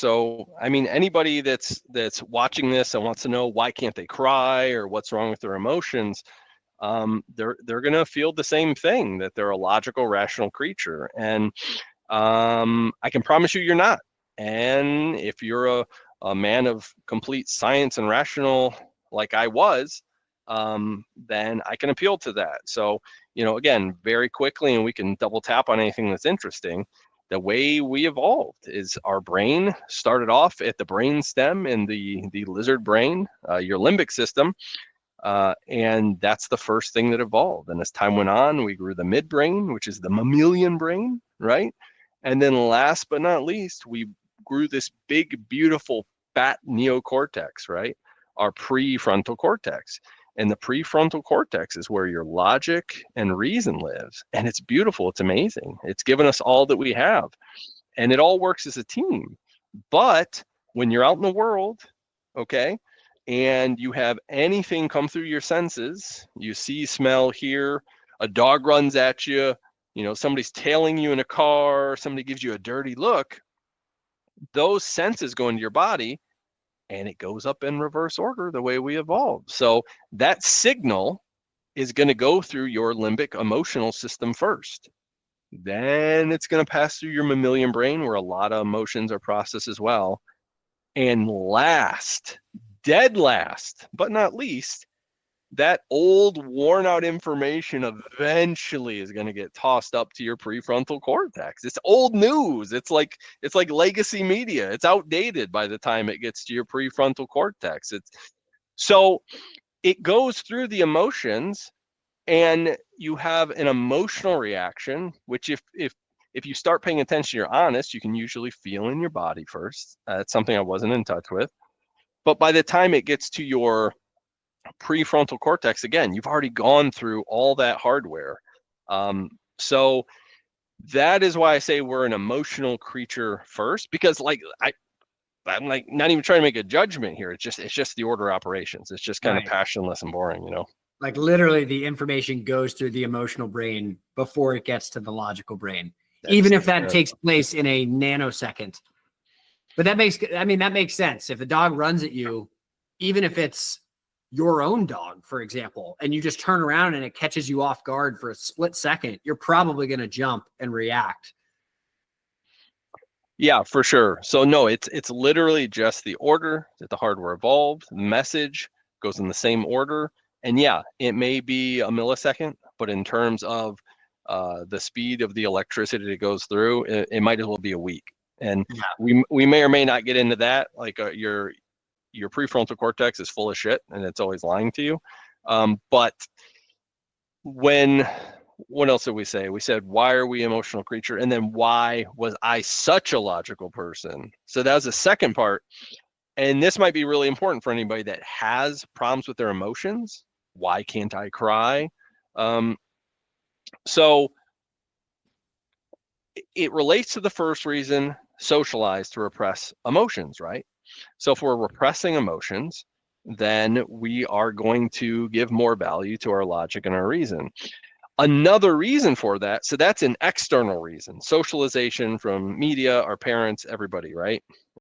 So, I mean, anybody that's watching this and wants to know why can't they cry or what's wrong with their emotions, they're going to feel the same thing, that they're a logical, rational creature. And I can promise you you're not. And if you're a man of complete science and rational, like I was, then I can appeal to that. So, again, very quickly, and we can double tap on anything that's interesting. The way we evolved is our brain started off at the brain stem in the lizard brain, your limbic system. And that's the first thing that evolved. And as time went on, we grew the midbrain, which is the mammalian brain, right? And then last but not least, we grew this big, beautiful, fat neocortex, right? Our prefrontal cortex. And the prefrontal cortex is where your logic and reason lives. And it's beautiful. It's amazing. It's given us all that we have. And it all works as a team. But when you're out in the world, okay, and you have anything come through your senses, you see, smell, hear, a dog runs at you, somebody's tailing you in a car, somebody gives you a dirty look, those senses go into your body and it goes up in reverse order the way we evolved. So that signal is going to go through your limbic emotional system first. Then it's going to pass through your mammalian brain, where a lot of emotions are processed as well. And last, dead last, but not least, that old worn out information eventually is going to get tossed up to your prefrontal cortex. It's old news. It's like legacy media. It's outdated by the time it gets to your prefrontal cortex. So it goes through the emotions, and you have an emotional reaction, which if you start paying attention, you're honest, you can usually feel in your body first. It's something I wasn't in touch with. But by the time it gets to your prefrontal cortex, again, you've already gone through all that hardware. So that is why I say we're an emotional creature first, because I'm like not even trying to make a judgment here. It's just the order of operations. It's just kind of passionless and boring, Like literally the information goes through the emotional brain before it gets to the logical brain, even if that takes place in a nanosecond. But that makes sense. If a dog runs at you, even if it's your own dog, for example, and you just turn around and it catches you off guard for a split second, you're probably going to jump and react. Yeah, for sure. So no, it's literally just the order that the hardware evolved. The message goes in the same order. And yeah, it may be a millisecond, but in terms of the speed of the electricity that goes through, it might as well be a week. And we may or may not get into that. Like your prefrontal cortex is full of shit and it's always lying to you. But what else did we say? We said, why are we emotional creature? And then why was I such a logical person? So that was the second part. And this might be really important for anybody that has problems with their emotions. Why can't I cry? So it relates to the first reason, socialized to repress emotions, right? So if we're repressing emotions, then we are going to give more value to our logic and our reason. Another reason for that, so that's an external reason, socialization from media, our parents, everybody, right?